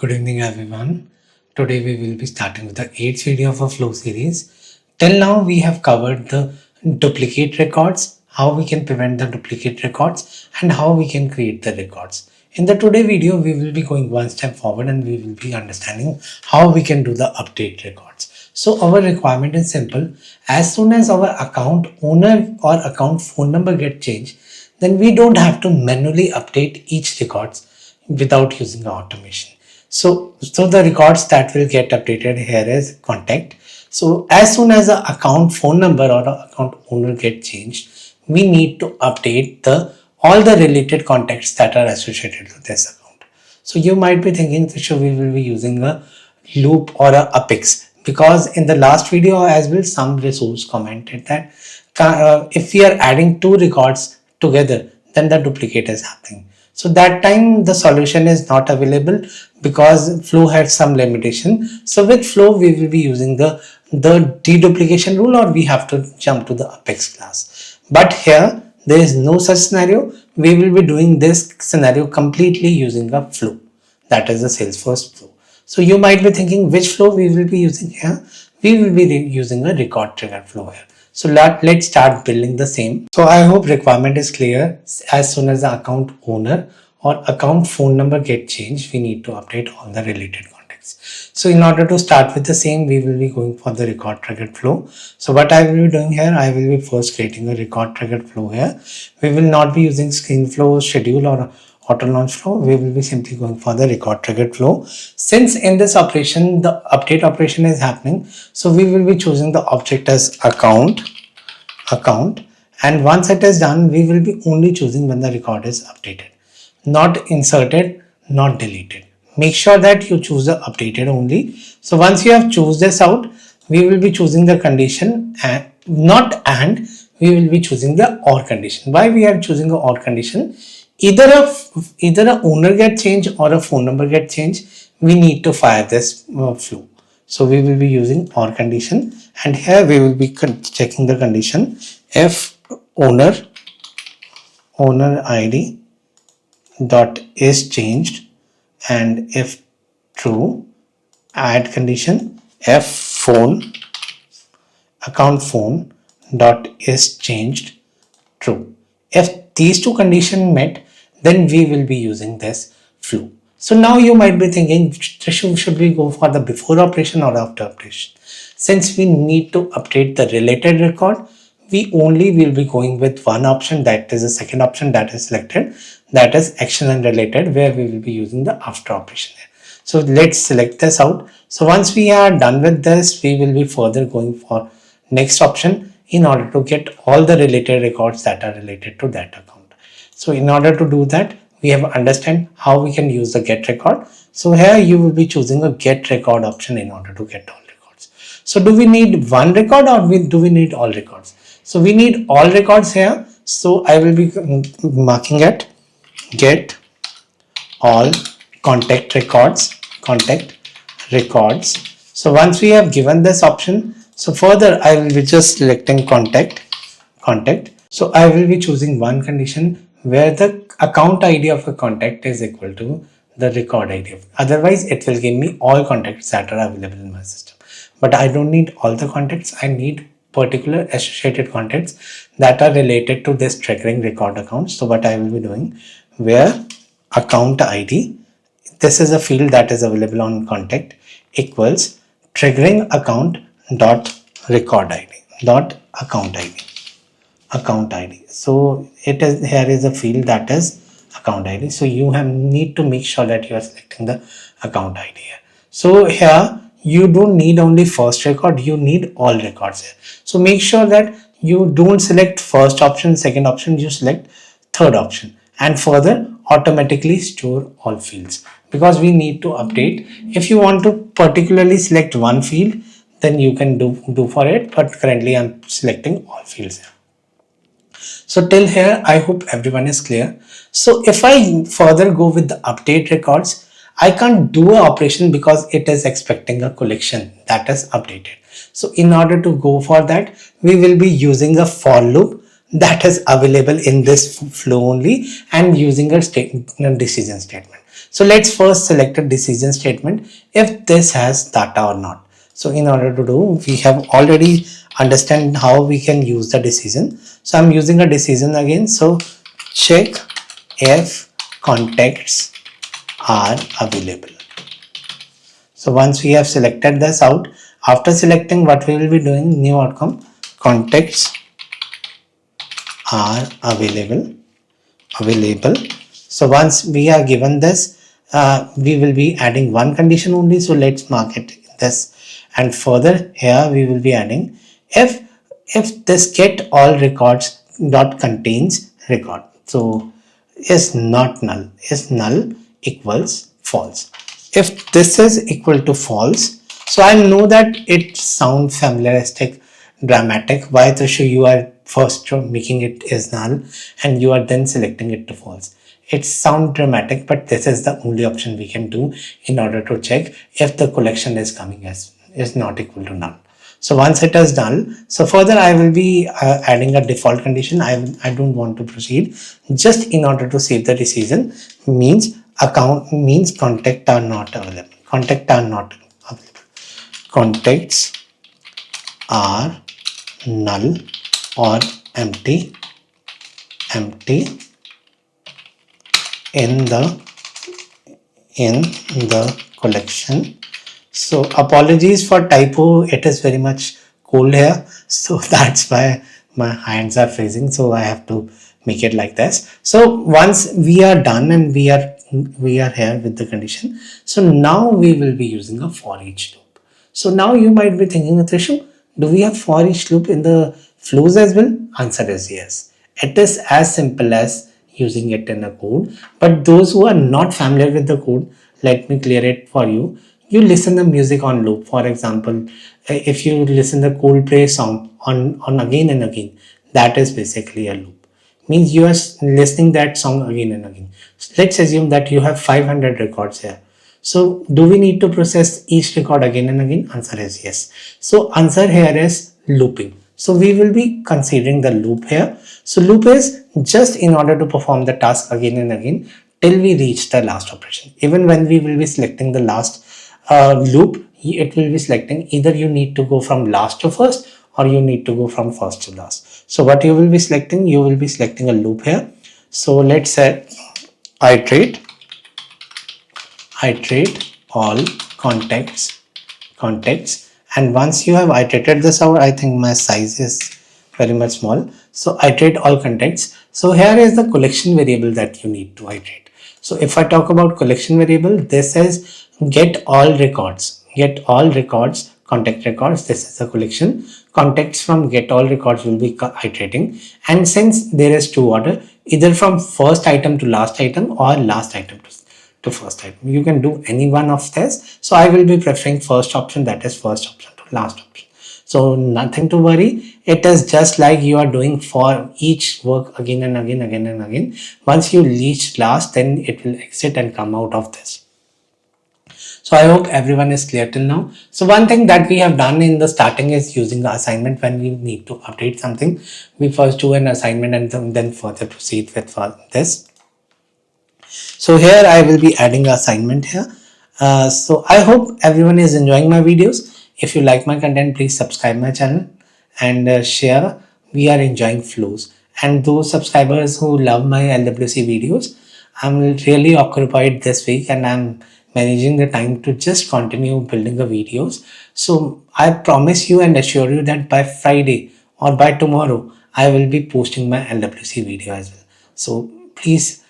Good evening everyone. Today we will be starting with the 8th video of our flow series. Till now we have covered the duplicate records, how we can prevent the duplicate records and how we can create the records. In the today video we will be going one step forward and we will be understanding how we can do the update records. So our requirement is simple. As soon as our account owner or account phone number get changed, then we don't have to manually update each records without using automation. So the records that will get updated here is contact. So as soon as the account phone number or account owner get changed, we need to update all the related contacts that are associated with this account. So you might be thinking, Trisha, we will be using a loop or a apex, because in the last video as well some resource commented that if we are adding two records together, then the duplicate is happening. So that time the solution is not available because Flow had some limitation. So with Flow we will be using the deduplication rule, or we have to jump to the apex class. But here there is no such scenario. We will be doing this scenario completely using a flow, that is the Salesforce flow. So you might be thinking which flow we will be using here. We will be using a record-triggered flow here. So let's start building the same. So I hope requirement is clear. As soon as the account owner or account phone number get changed, we need to update all the related contacts. So in order to start with the same, we will be going for the record-triggered flow. So what I will be doing here, I will be first creating a record-triggered flow here. We will not be using screen flow, schedule or auto launch flow. We will be simply going for the record triggered flow. Since in this operation the update operation is happening, so we will be choosing the object as account, and once it is done we will be only choosing when the record is updated, not inserted, not deleted. Make sure that you choose the updated only. So once you have choose this out, we will be choosing the condition and we will be choosing the or condition. Why we are choosing the or condition? Either a owner get changed or a phone number get changed, we need to fire this flow. So we will be using or condition, and here we will be checking the condition if owner ID dot is changed, and if true, add condition if account phone dot is changed, true. If these two conditions met, then we will be using this flow. So now you might be thinking, should we go for the before operation or after operation? Since we need to update the related record, we only will be going with one option, that is the second option that is selected, that is action and related, where we will be using the after operation. So let's select this out. So once we are done with this, we will be further going for next option in order to get all the related records that are related to that account. So in order to do that, we have understand how we can use the get record. So here you will be choosing a get record option in order to get all records. So do we need one record or do we need all records? So we need all records here. So I will be marking it get all contact records. So once we have given this option, so further I will be just selecting contact. So I will be choosing one condition where the account ID of a contact is equal to the record ID. Otherwise it will give me all contacts that are available in my system. But I don't need all the contacts. I need particular associated contacts that are related to this triggering record account. So what I will be doing, where account ID, this is a field that is available on contact, equals triggering account dot record ID dot account ID. So it is, here is a field that is account ID. So you need to make sure that you are selecting the account ID here. So here you don't need only first record, you need all records here. So make sure that you don't select first option, second option, you select third option, and further automatically store all fields, because we need to update. If you want to particularly select one field, then you can do for it, but currently I'm selecting all fields here. So till here I hope everyone is clear. So if I further go with the update records, I can't do an operation because it is expecting a collection that is updated. So in order to go for that, we will be using a for loop that is available in this flow only, and using a decision statement. So let's first select a decision statement if this has data or not. So in order to do, we have already understand how we can use the decision. So I'm using a decision again. So check if contacts are available. So once we have selected this out, after selecting, what we will be doing, new outcome, contacts are available. So once we are given this, we will be adding one condition only. So let's mark it this, and further here we will be adding if this get all records dot contains record. So is not null, is null equals false. If this is equal to false, so I know that it sounds familiaristic, dramatic. Why to show you are first making it is null and you are then selecting it to false. It sounds dramatic, but this is the only option we can do in order to check if the collection is coming as is not equal to null. So once it is done, so further I will be adding a default condition. I don't want to proceed just in order to save the decision. Means account means contact are not available. Contact are not available. Contacts are null or empty in the collection. So apologies for typo, it is very much cold here, so that's why my hands are freezing, so I have to make it like this. So once we are done and we are here with the condition, so now we will be using a for each loop. So now you might be thinking, Trishu, do we have for each loop in the flows as well? Answer is yes. It is as simple as using it in a code, but those who are not familiar with the code, let me clear it for you. You listen the music on loop. For example, if you listen the Coldplay song on again and again, that is basically a loop. Means you are listening that song again and again. So let's assume that you have 500 records here. So do we need to process each record again and again? Answer is yes. So answer here is looping. So we will be considering the loop here. So loop is just in order to perform the task again and again till we reach the last operation. Even when we will be selecting the last loop, it will be selecting either you need to go from last to first or you need to go from first to last. So what you will be selecting, you will be selecting a loop here. So let's say iterate all contacts, and once you have iterated this out, I think my size is very much small, so iterate all contacts. So here is the collection variable that you need to iterate. So if I talk about collection variable, this is get all records, contact records. This is the collection. Contacts from get all records will be iterating, and since there is two order, either from first item to last item or last item to first item, you can do any one of this. So I will be preferring first option, that is first option to last option. So nothing to worry. It is just like you are doing for each work again and again. Once you reach last, then it will exit and come out of this. So I hope everyone is clear till now. So one thing that we have done in the starting is using the assignment. When we need to update something, we first do an assignment and then further proceed with this. So here I will be adding an assignment here. So I hope everyone is enjoying my videos. If you like my content, please subscribe my channel and share. We are enjoying flows, and those subscribers who love my LWC videos, I'm really occupied this week and I'm managing the time to just continue building the videos. So I promise you and assure you that by Friday or by tomorrow, I will be posting my LWC video as well. So please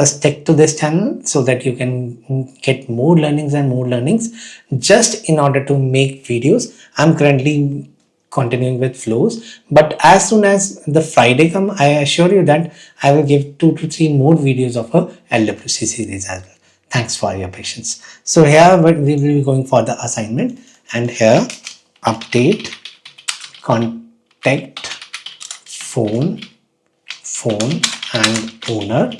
stick to this channel so that you can get more learnings just in order to make videos. I'm currently continuing with flows, but as soon as the Friday come, I assure you that I will give 2 to 3 more videos of a LWC series as well. Thanks for your patience. So here we will be going for the assignment, and here update contact phone and owner.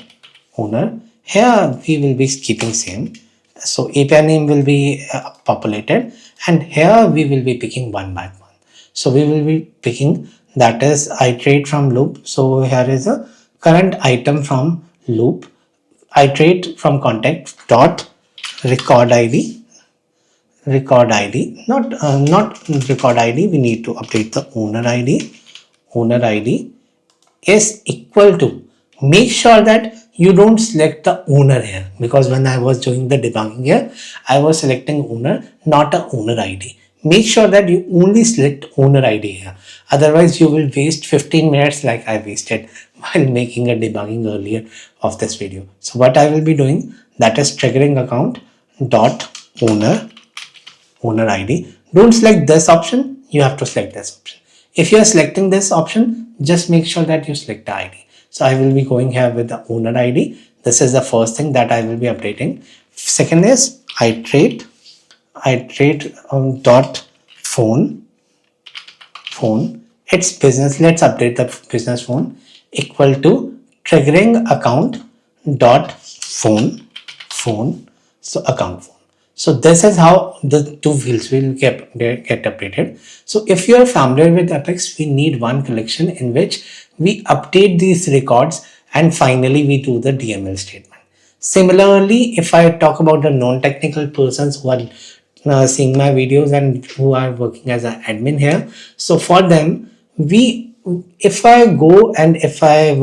Here we will be keeping same. So API name will be populated, and here we will be picking one by one. So we will be picking, that is iterate from loop. So here is a current item from loop. iterate from contact dot record ID, not record ID. We need to update the owner ID. Owner ID is equal to, make sure that you don't select the owner here, because when I was doing the debugging here, I was selecting owner, not a owner ID. Make sure that you only select owner ID here. Otherwise, you will waste 15 minutes like I wasted while making a debugging earlier of this video. So what I will be doing, that is triggering account dot owner ID. Don't select this option, you have to select this option. If you are selecting this option, just make sure that you select the ID. So I will be going here with the owner ID. This is the first thing that I will be updating. Second is iterate dot phone. It's business. Let's update the business phone equal to triggering account dot phone. So account phone. So this is how the two fields will get updated. So if you are familiar with Apex, we need one collection in which we update these records and finally we do the DML statement. Similarly, if I talk about the non-technical persons who are seeing my videos and who are working as an admin here, so for them, if I go and if I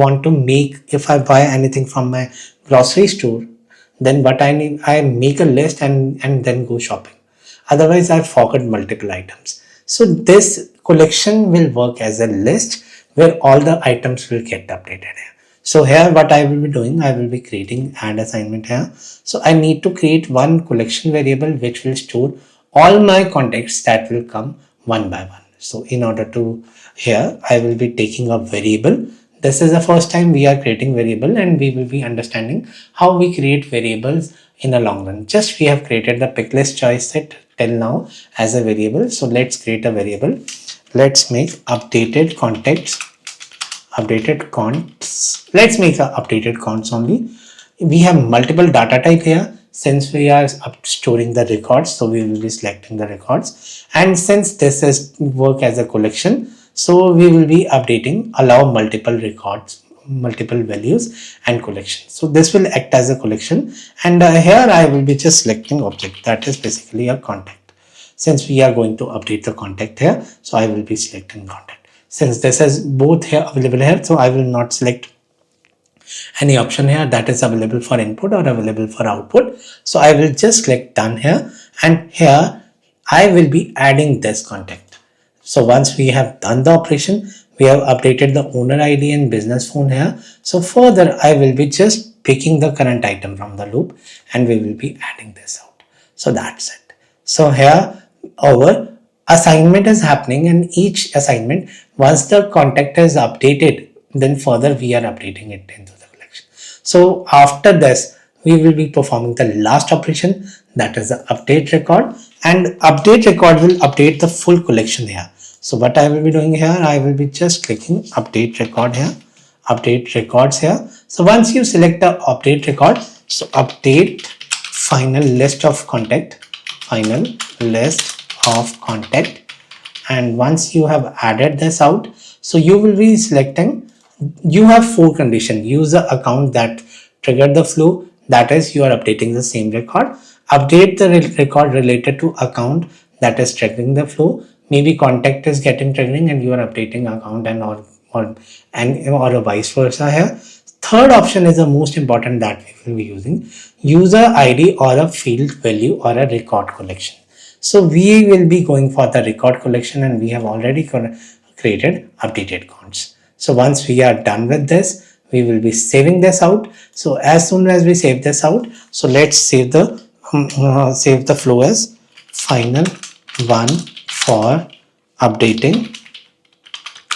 buy anything from my grocery store, then what I need, I make a list and then go shopping. Otherwise, I forgot multiple items. So this collection will work as a list where all the items will get updated here. So here what I will be doing, I will be creating add assignment here. So I need to create one collection variable which will store all my contacts that will come one by one. So in order to here, I will be taking a variable. This is the first time we are creating variable and we will be understanding how we create variables in the long run. Just we have created the pick list choice set till now as a variable. So let's create a variable. Let's make updated contacts. Let's make a updated counts only. We have multiple data type here. Since we are storing the records, so we will be selecting the records. And since this is work as a collection, so we will be updating allow multiple records, multiple values and collection. So this will act as a collection. And here I will be just selecting object, that is basically a contact. Since we are going to update the contact here, so I will be selecting contact. Since this is both here available here, so I will not select any option here that is available for input or available for output. So I will just click done here, and here I will be adding this contact. So once we have done the operation, we have updated the owner ID and business phone here. So further I will be just picking the current item from the loop and we will be adding this out. So that's it. So here our assignment is happening, and each assignment, once the contact is updated, then further we are updating it into the collection. So after this, we will be performing the last operation, that is the update record, and update record will update the full collection here. So what I will be doing here, I will be just clicking update record here, update records here. So once you select the update record, so update final list of contact, and once you have added this out, so you will be selecting, you have four conditions. Use the account that triggered the flow, that is you are updating the same record. Update the record related to account that is triggering the flow. Maybe contact is getting triggering and you are updating account and or vice versa here. Third option is the most important that we will be using, user ID or a field value or a record collection. So we will be going for the record collection, and we have already created updated counts. So once we are done with this, we will be saving this out. So as soon as we save this out, so let's save the flow as final one for updating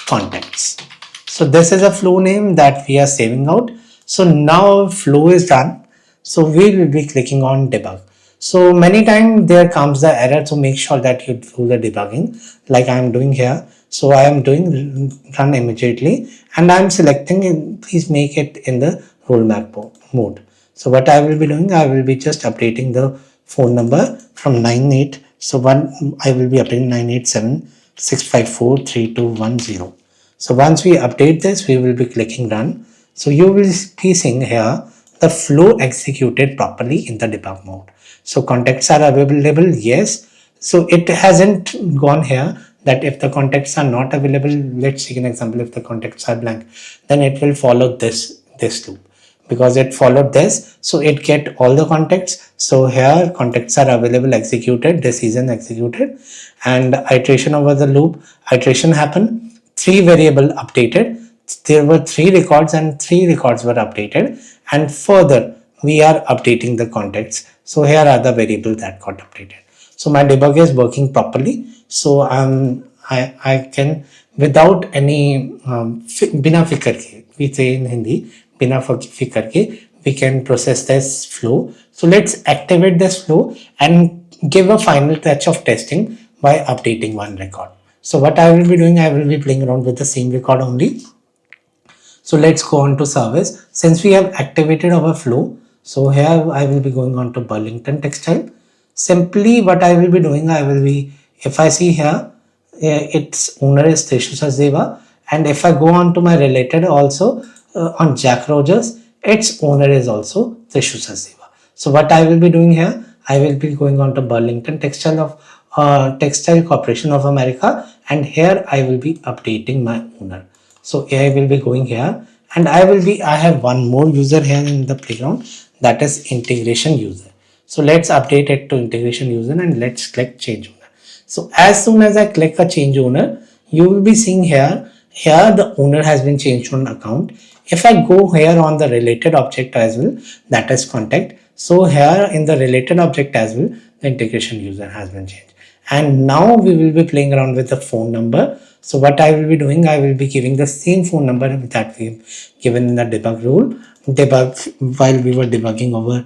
contacts. So this is a flow name that we are saving out. So now flow is done. So we will be clicking on debug. So many times there comes the error, so make sure that you do the debugging like I am doing here. So I am doing run immediately, and I am selecting, please make it in the rollback mode. So what I will be doing, I will be just updating the phone number from 98. So I will be updating 987-654-3210. So once we update this, we will be clicking run. So you will be seeing here the flow executed properly in the debug mode. So contacts are available, yes. So it hasn't gone here that if the contacts are not available, let's take an example, if the contacts are blank, then it will follow this loop, because it followed this, so it get all the contacts. So here contacts are available, executed, decision executed, and iteration over the loop, iteration happened, 3 variable updated, there were 3 records and 3 records were updated, and further we are updating the contacts. So here are the variables that got updated. So my debug is working properly. So I can, without any bina fikar ke, we say in Hindi, bina fikar ke, we can process this flow. So let's activate this flow and give a final touch of testing by updating one record. So what I will be doing, I will be playing around with the same record only. So let's go on to service. Since we have activated our flow, so here I will be going on to Burlington Textile. Simply what I will be doing, I will be, if I see here, its owner is Teshu Sachdeva, and if I go on to my related also on Jack Rogers, its owner is also Teshu Sachdeva. So what I will be doing here, I will be going on to Burlington Textile Corporation of America, and here I will be updating my owner. So I will be going here, and I have one more user here in the playground, that is integration user. So let's update it to integration user and let's click change owner. So as soon as I click a change owner, you will be seeing here the owner has been changed to an account. If I go here on the related object as well, that is contact. So here in the related object as well, the integration user has been changed. And now we will be playing around with the phone number. So what I will be doing, I will be giving the same phone number that we've given in the debug rule, while we were debugging our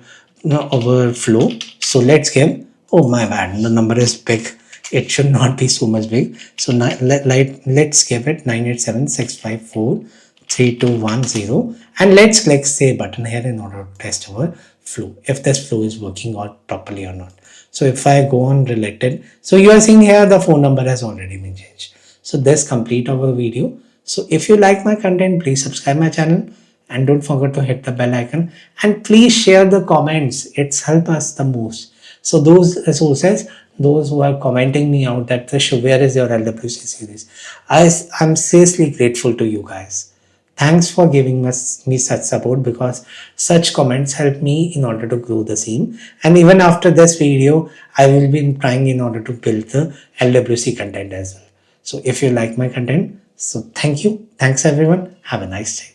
flow. So let's give, oh my bad, the number is big. It should not be so much big. So let's give it 987-654-3210, and let's click save button here in order to test our flow, if this flow is working out properly or not. So if I go on related, so you are seeing here the phone number has already been changed. So this complete our video. So if you like my content, please subscribe my channel and don't forget to hit the bell icon, and please share the comments. It's help us the most. So those resources, those who are commenting me out that where is your LWC series, I'm seriously grateful to you guys. Thanks for giving me such support, because such comments help me in order to grow the scene. And even after this video, I will be trying in order to build the LWC content as well. So if you like my content, so thank you. Thanks everyone. Have a nice day.